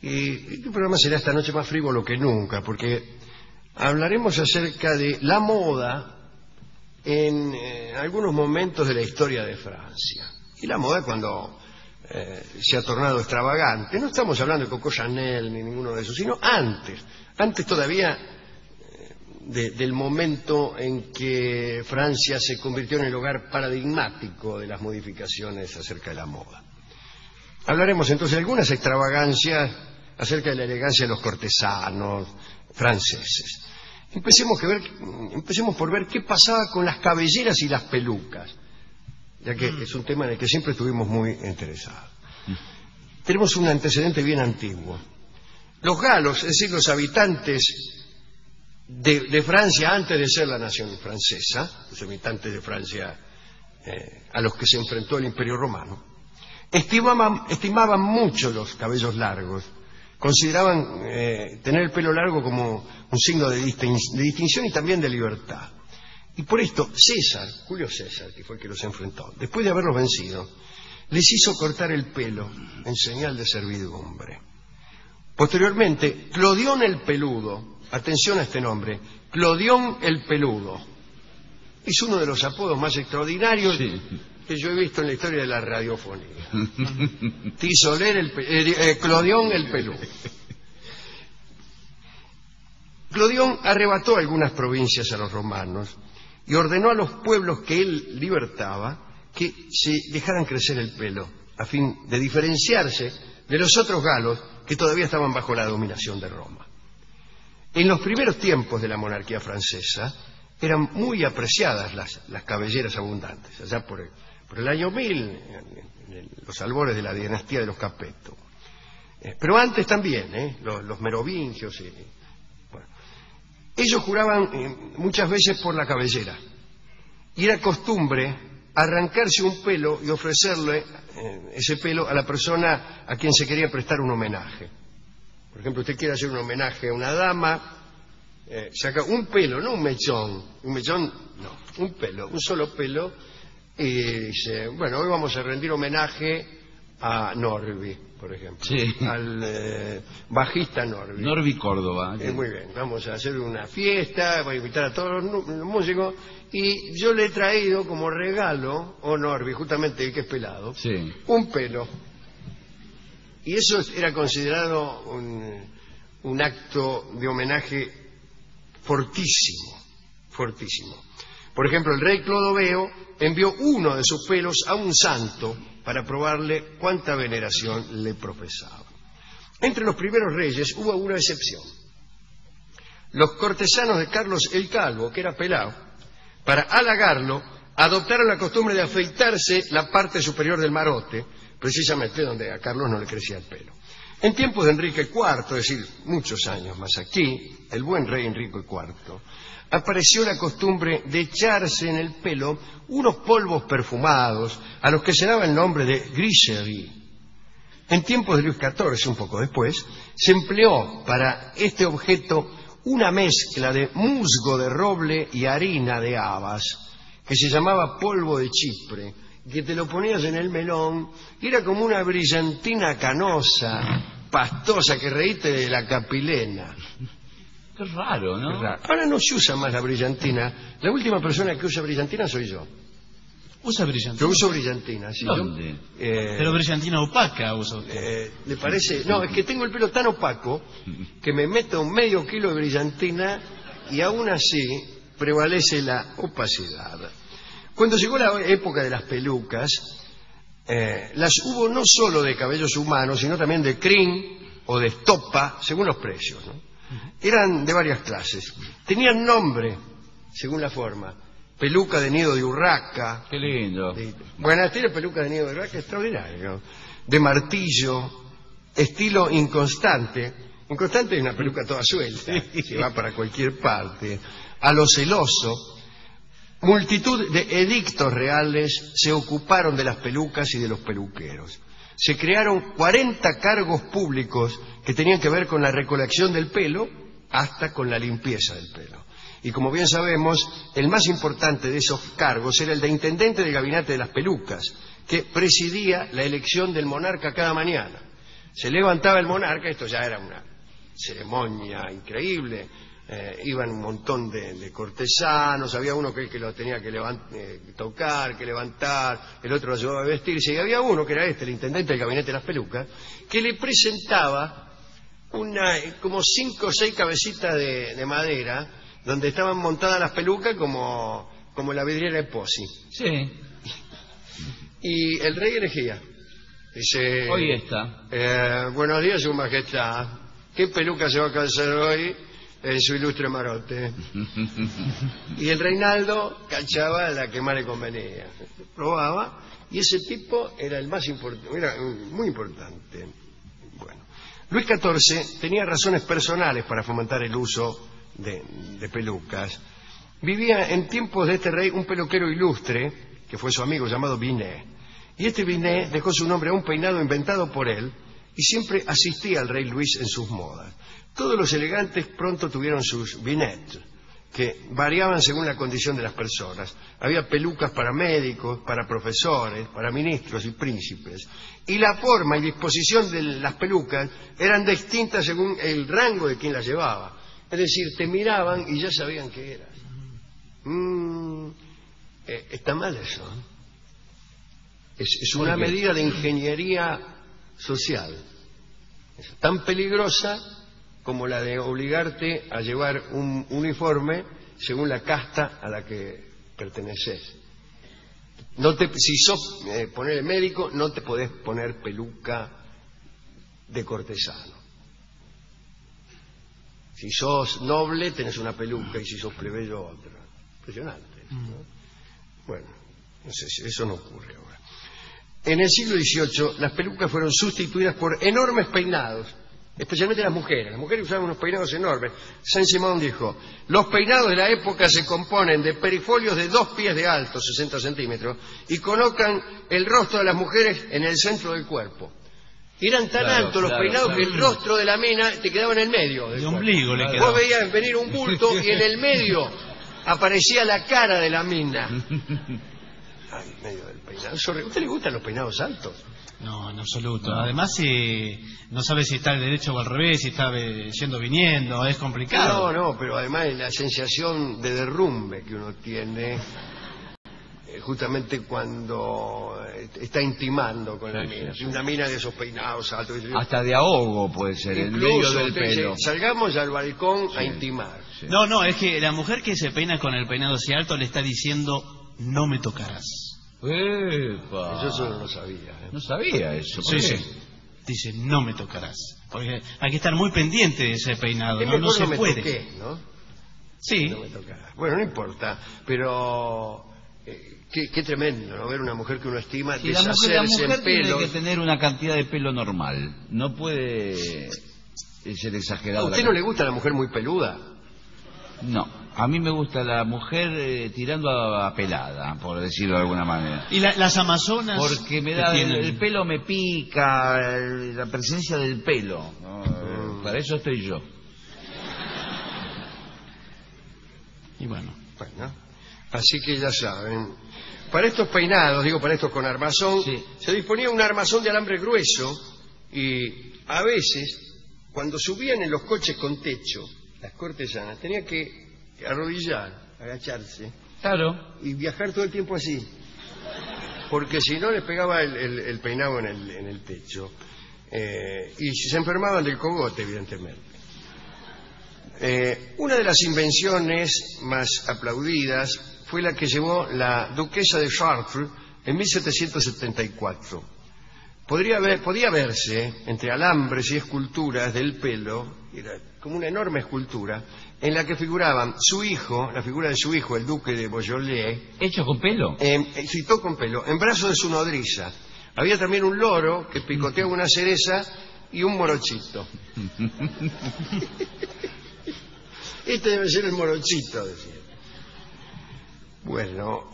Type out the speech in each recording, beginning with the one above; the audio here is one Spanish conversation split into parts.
Y el programa será esta noche más frívolo que nunca, porque hablaremos acerca de la moda en algunos momentos de la historia de Francia. Y la moda cuando se ha tornado extravagante. No estamos hablando de Coco Chanel ni ninguno de esos, sino antes todavía del momento en que Francia se convirtió en el hogar paradigmático de las modificaciones acerca de la moda. Hablaremos entonces de algunas extravagancias acerca de la elegancia de los cortesanos franceses. Empecemos por ver qué pasaba con las cabelleras y las pelucas, ya que es un tema en el que siempre estuvimos muy interesados. Tenemos un antecedente bien antiguo. Los galos, es decir, los habitantes de Francia antes de ser la nación francesa, los habitantes de Francia a los que se enfrentó el Imperio Romano, estimaban mucho los cabellos largos, consideraban tener el pelo largo como un signo de distinción y también de libertad. Y por esto Julio César, que fue el que los enfrentó, después de haberlos vencido, les hizo cortar el pelo en señal de servidumbre. Posteriormente, Clodión el Peludo, atención a este nombre, Clodión el Peludo, es uno de los apodos más extraordinarios que yo he visto en la historia de la radiofonía. Clodión el Peludo. Clodión arrebató algunas provincias a los romanos y ordenó a los pueblos que él libertaba que se dejaran crecer el pelo a fin de diferenciarse de los otros galos que todavía estaban bajo la dominación de Roma. En los primeros tiempos de la monarquía francesa eran muy apreciadas las cabelleras abundantes, allá por el año 1000, en los albores de la dinastía de los Capeto. Pero antes también, los merovingios. Bueno. Ellos juraban muchas veces por la cabellera. Y era costumbre arrancarse un pelo y ofrecerle ese pelo a la persona a quien se quería prestar un homenaje. Por ejemplo, usted quiere hacer un homenaje a una dama, saca un pelo, no un mechón, no, un pelo, un solo pelo, y dice, bueno, hoy vamos a rendir homenaje a Norby, por ejemplo, al bajista Norby. Norby Córdoba. Muy bien, vamos a hacer una fiesta, voy a invitar a todos los músicos, y yo le he traído como regalo, Norby, justamente el que es pelado, un pelo. Y eso era considerado un acto de homenaje fortísimo. Por ejemplo, el rey Clodoveo envió uno de sus pelos a un santo para probarle cuánta veneración le profesaba. Entre los primeros reyes hubo una excepción. Los cortesanos de Carlos el Calvo, que era pelado, para halagarlo, adoptaron la costumbre de afeitarse la parte superior del marote, precisamente donde a Carlos no le crecía el pelo. En tiempos de Enrique IV, es decir, muchos años más aquí, el buen rey Enrique IV, apareció la costumbre de echarse en el pelo unos polvos perfumados a los que se daba el nombre de griserie. En tiempos de Luis XIV, un poco después, se empleó para este objeto una mezcla de musgo de roble y harina de habas, que se llamaba polvo de Chipre, que te lo ponías en el melón y era como una brillantina canosa, pastosa, que reíste de la capilena. Qué raro, ¿no? Qué raro. Ahora no se usa más la brillantina. La última persona que usa brillantina soy yo. ¿Usa brillantina? Yo uso brillantina, sí. ¿Dónde? Pero brillantina opaca usa usted. ¿Le parece? No, es que tengo el pelo tan opaco que me meto medio kilo de brillantina y aún así prevalece la opacidad. Cuando llegó la época de las pelucas, las hubo no solo de cabellos humanos, sino también de crin o de estopa, según los precios, ¿no? Eran de varias clases. Tenían nombre, según la forma. Peluca de nido de urraca. Qué lindo. Bueno, tiene peluca de nido de urraca extraordinario. De martillo, estilo inconstante. Inconstante es una peluca toda suelta, que va para cualquier parte. A lo celoso. Multitud de edictos reales se ocuparon de las pelucas y de los peluqueros. Se crearon 40 cargos públicos que tenían que ver con la recolección del pelo hasta con la limpieza del pelo. Y como bien sabemos, el más importante de esos cargos era el de intendente del gabinete de las pelucas, que presidía la elección del monarca cada mañana. Se levantaba el monarca, esto ya era una ceremonia increíble. Iban un montón de cortesanos, había uno que lo tenía que tocar, que levantar, el otro lo llevaba a vestirse, y había uno, que era el intendente del gabinete de las pelucas, que le presentaba como 5 o 6 cabecitas de madera, donde estaban montadas las pelucas como la vidriera de Pozzi. Sí. Y el rey elegía. Dice... Hoy está. Buenos días, su majestad. ¿Qué peluca se va a calzar hoy en su ilustre marote? Y el Reinaldo cachaba la que más le convenía. Probaba, y ese tipo era el más importante, era muy importante. Bueno, Luis XIV tenía razones personales para fomentar el uso de pelucas. Vivía en tiempos de este rey un peluquero ilustre, que fue su amigo, llamado Binet. Y este Binet dejó su nombre a un peinado inventado por él, y siempre asistía al rey Luis en sus modas. Todos los elegantes pronto tuvieron sus Binet, que variaban según la condición de las personas. Había pelucas para médicos, para profesores, para ministros y príncipes. Y la forma y disposición de las pelucas eran distintas según el rango de quien las llevaba. Es decir, te miraban y ya sabían qué eras. Está mal eso. Es una medida de ingeniería social. Es tan peligrosa como la de obligarte a llevar un uniforme según la casta a la que perteneces. Si sos poner médico, no te podés poner peluca de cortesano. Si sos noble, tenés una peluca, y si sos plebeyo, otra. Impresionante, ¿no? Bueno, no sé si eso no ocurre ahora. En el siglo XVIII, las pelucas fueron sustituidas por enormes peinados, especialmente las mujeres. Las mujeres usaban unos peinados enormes. Saint-Simon dijo: los peinados de la época se componen de perifolios de 2 pies de alto, 60 centímetros, y colocan el rostro de las mujeres en el centro del cuerpo. Eran tan altos los peinados que el rostro de la mina te quedaba en el medio. El ombligo le quedaba. Vos veías venir un bulto y en el medio aparecía la cara de la mina. Ay, en medio del peinado. ¿A usted le gustan los peinados altos? No, en absoluto. No. Además, no sabe si está al derecho o al revés, si está yendo viniendo, es complicado. No, pero además la sensación de derrumbe que uno tiene justamente cuando está intimando con la mina. Sí. Una mina de esos peinados altos. Hasta de ahogo puede ser, en medio del pelo. Salgamos al balcón a intimar. Sí. No, es que la mujer que se peina con el peinado así alto le está diciendo: no me tocarás. ¡Epa! Eso no lo sabía. No sabía eso. Sí. Dice: no me tocarás. Porque hay que estar muy pendiente de ese peinado. No se puede. Toqué, ¿no? Sí. No me tocarás. Bueno, no importa. Pero qué tremendo, ¿no? Ver una mujer que uno estima deshacerse la mujer en pelo. Tiene que tener una cantidad de pelo normal. No puede ser exagerado. ¿A usted no le gusta la mujer muy peluda? No, a mí me gusta la mujer tirando a pelada, por decirlo de alguna manera. ¿Y las amazonas? Porque me da el pelo me pica, la presencia del pelo. ¿No? Para eso estoy yo. Y bueno, así que ya saben. Para estos peinados, para estos con armazón, sí, se disponía un armazón de alambre grueso, y a veces, cuando subían en los coches con techo, las cortesanas tenían que arrodillar, agacharse, claro, y viajar todo el tiempo así, porque si no les pegaba el peinado en el techo, y se enfermaban del cogote, evidentemente. Una de las invenciones más aplaudidas fue la que llevó la duquesa de Chartres en 1774. Podía verse entre alambres y esculturas del pelo, era como una enorme escultura, en la que figuraban la figura de su hijo, el duque de Beaujolais. ¿Hecho con pelo? Sí, todo con pelo, en brazos de su nodriza. Había también un loro que picoteaba una cereza y un morochito. Este debe ser el morochito, decía. Bueno,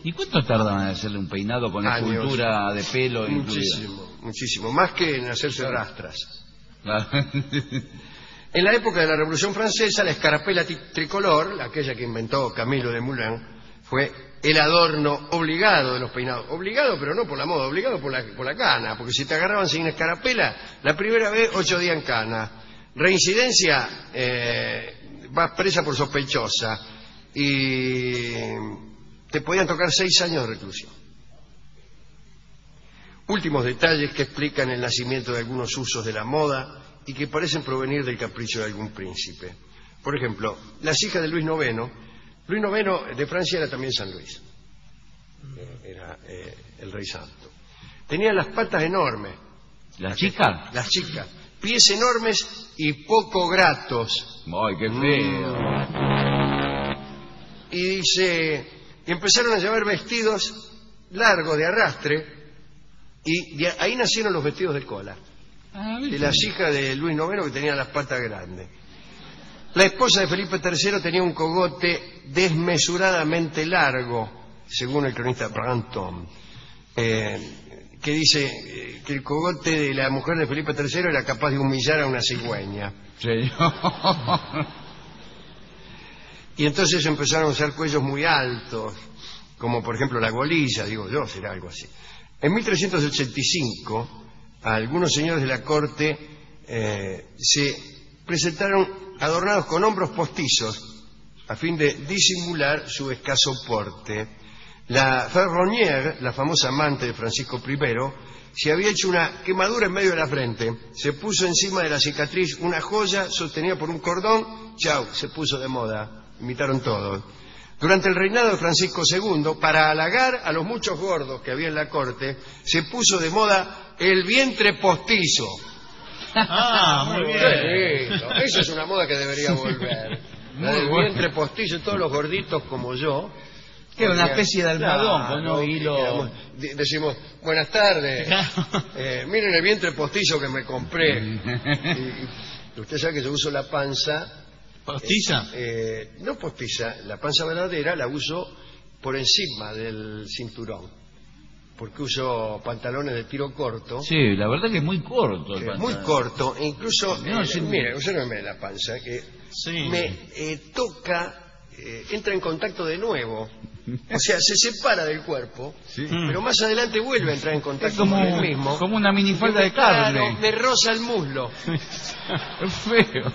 ¿y cuánto tardan en hacerle un peinado con escultura de pelo? Muchísimo, más que en hacerse rastras. En la época de la Revolución Francesa, la escarapela tricolor, aquella que inventó Camilo Desmoulins, fue el adorno obligado de los peinados. Obligado, pero no por la moda, obligado por la cana, porque si te agarraban sin escarapela, la primera vez 8 días en cana. Reincidencia, vas presa por sospechosa y te podían tocar 6 años de reclusión. Últimos detalles que explican el nacimiento de algunos usos de la moda y que parecen provenir del capricho de algún príncipe. Por ejemplo, las hijas de Luis IX. Luis IX de Francia era también San Luis. Era el rey santo. Tenían las patas enormes. ¿Las chicas? Las chicas. Pies enormes y poco gratos. ¡Ay, qué feo! Y dice, empezaron a llevar vestidos largos de arrastre y de ahí nacieron los vestidos de cola. De las hijas de Luis IX que tenían las patas grandes. La esposa de Felipe III tenía un cogote desmesuradamente largo, según el cronista Brantôme, que dice que el cogote de la mujer de Felipe III era capaz de humillar a una cigüeña. Señor. Y entonces empezaron a usar cuellos muy altos, como por ejemplo la golilla, digo yo, será algo así. En 1385, algunos señores de la corte se presentaron adornados con hombros postizos a fin de disimular su escaso porte. La Ferronnière, la famosa amante de Francisco I, se había hecho una quemadura en medio de la frente, se puso encima de la cicatriz una joya sostenida por un cordón, chau, se puso de moda, imitaron todos. Durante el reinado de Francisco II, para halagar a los muchos gordos que había en la corte, se puso de moda el vientre postizo. Muy bien. Eso es una moda que debería volver. La del vientre postizo, todos los gorditos como yo. Que era una especie de almohadón, con unos hilos. Decimos, buenas tardes. Miren el vientre postizo que me compré. Y usted sabe que yo uso la panza. ¿Postiza? No postiza, la panza verdadera la uso por encima del cinturón. Porque uso pantalones de tiro corto. Sí, la verdad que es muy corto el pantalón. Muy corto, e incluso, sí. mire, obsérveme la panza, que sí. Me toca, entra en contacto de nuevo. O sea, se separa del cuerpo, sí. Pero más adelante vuelve a entrar en contacto con él mismo. Como una minifalda de carne. Claro, me roza el muslo. Es feo.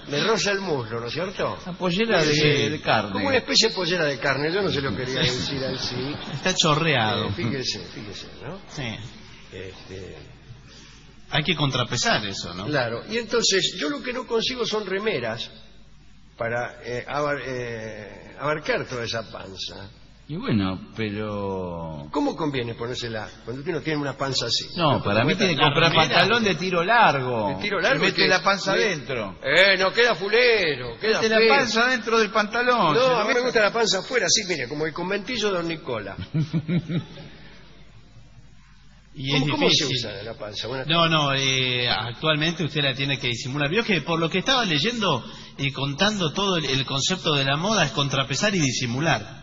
Me roza el muslo, ¿no es cierto? Una pollera de carne. Como una especie de pollera de carne, yo no se lo quería decir así. Está chorreado. Fíjese, ¿no? Sí. Hay que contrapesar eso, ¿no? Claro, y entonces yo lo que no consigo son remeras para abarcar toda esa panza. Y bueno, pero... ¿Cómo conviene ponérsela cuando uno tiene una panza así? No, para mí tiene que comprar pantalón de tiro largo. ¿De tiro largo? Y mete la panza adentro. No, queda fulero, queda mete la panza dentro del pantalón. No, a mí me gusta la panza afuera, así, mire, como el conventillo de Don Nicola. Y ¿Cómo se usa la panza? Actualmente usted la tiene que disimular. Vio que por lo que estaba leyendo y contando todo el concepto de la moda es contrapesar y disimular.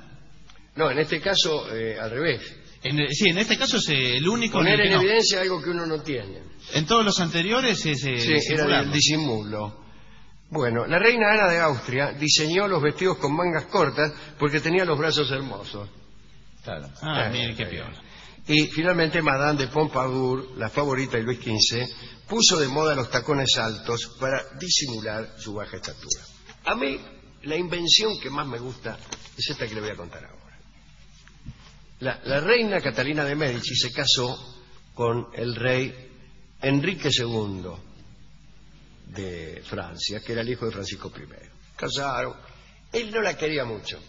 No, en este caso al revés. Sí, en este caso es el único... Poner en evidencia algo que uno no tiene. En todos los anteriores es era el disimulo. Bueno, la reina Ana de Austria diseñó los vestidos con mangas cortas porque tenía los brazos hermosos. Claro. Mire qué piola. Y finalmente Madame de Pompadour, la favorita de Luis XV, puso de moda los tacones altos para disimular su baja estatura. A mí, la invención que más me gusta es esta que le voy a contar ahora. La reina Catalina de Medici se casó con el rey Enrique II de Francia, que era el hijo de Francisco I. Casaron. Él no la quería mucho.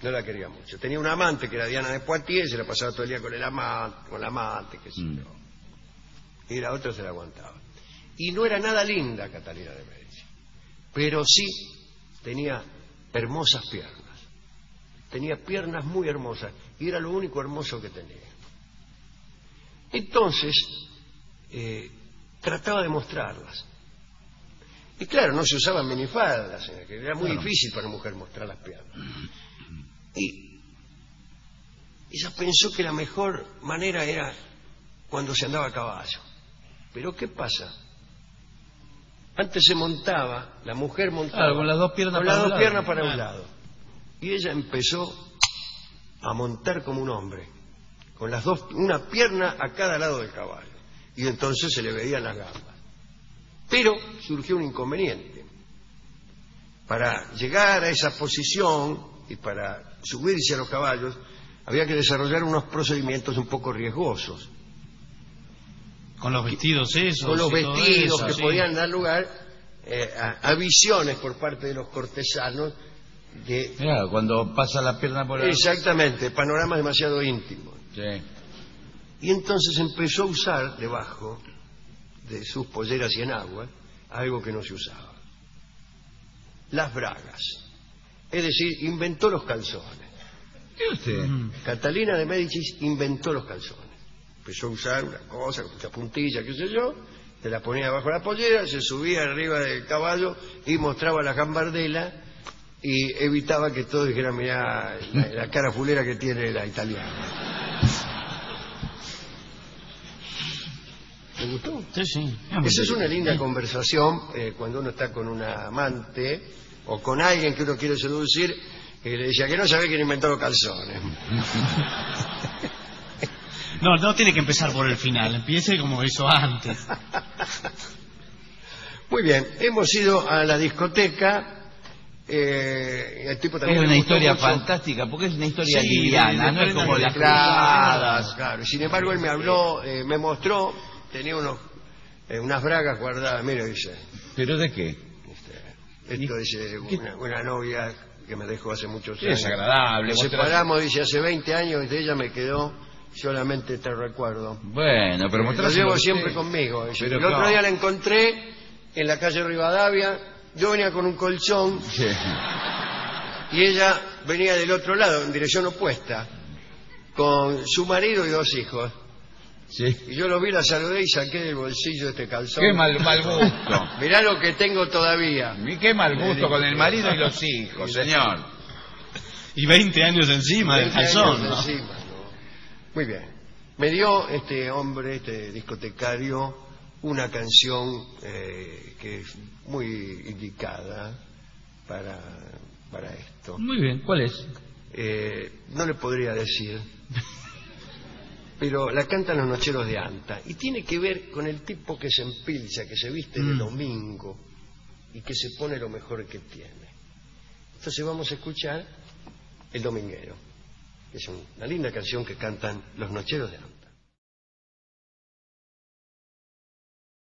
No la quería mucho. Tenía una amante que era Diana de Poitiers, se la pasaba todo el día con la amante, qué sé yo. Y la otra se la aguantaba. Y no era nada linda Catalina de Medici, pero sí tenía hermosas piernas. Tenía piernas muy hermosas y era lo único hermoso que tenía. Entonces, trataba de mostrarlas. Y claro, no se usaban minifaldas, que era muy difícil para una mujer mostrar las piernas. Y ella pensó que la mejor manera era cuando se andaba a caballo. Pero ¿qué pasa? Antes se montaba, la mujer montaba... Claro, con las dos piernas para un lado. Y ella empezó a montar como un hombre, con las dos, una pierna a cada lado del caballo, y entonces se le veían las gambas. Pero surgió un inconveniente. Para llegar a esa posición y para subirse a los caballos, había que desarrollar unos procedimientos un poco riesgosos. Con los vestidos esos. Con los vestidos eso, que sí. podían dar lugar a visiones por parte de los cortesanos de... Claro, cuando pasa la pierna por ahí. Exactamente, panoramas demasiado íntimos. Sí. Y entonces empezó a usar debajo de sus polleras y enaguas algo que no se usaba: las bragas. Es decir, inventó los calzones. ¿Qué usted? Catalina de Médicis inventó los calzones. Empezó a usar una cosa con mucha puntilla, qué sé yo, se la ponía abajo de la pollera, se subía arriba del caballo y mostraba la gambardela y evitaba que todos dijeran: mirá la cara fulera que tiene la italiana. ¿Te gustó? Sí, sí. Esa es una linda conversación cuando uno está con una amante o con alguien que uno quiere seducir, y le decía que no sabe quién inventó los calzones. No, no tiene que empezar por el final, empiece como hizo antes. Muy bien, hemos ido a la discoteca. El tipo también Es una le gustó historia mucho. fantástica, porque es una historia Sí, liviana, no es como las cruzadas. Claro, sin embargo él me habló, me mostró, tenía unas bragas guardadas, mire, dice, ¿Pero de qué? esto dice una novia que me dejó hace muchos Sí, años. es agradable. Nos separamos, dice, hace 20 años, y de ella me quedó solamente este recuerdo. Bueno, pero Lo mostráselo llevo a usted. siempre conmigo. Dice. Pero El otro claro. día la encontré en la calle Rivadavia, yo venía con un colchón Sí. y ella venía del otro lado, en dirección opuesta, con su marido y 2 hijos. Sí. Y yo lo vi, la saludé y saqué del bolsillo este calzón. Qué mal gusto. Mirá lo que tengo todavía. Y qué mal gusto con el marido y los hijos, señor. Y 20 años encima del 20 años calzón, ¿no? encima, ¿no? Muy bien. Me dio este hombre, este discotecario, una canción que es muy indicada para esto. Muy bien, ¿cuál es? No le podría decir, pero la cantan los Nocheros de Anta y tiene que ver con el tipo que se empilcha, que se viste de domingo y que se pone lo mejor que tiene. Entonces vamos a escuchar El Dominguero, que es una linda canción que cantan los Nocheros de Anta.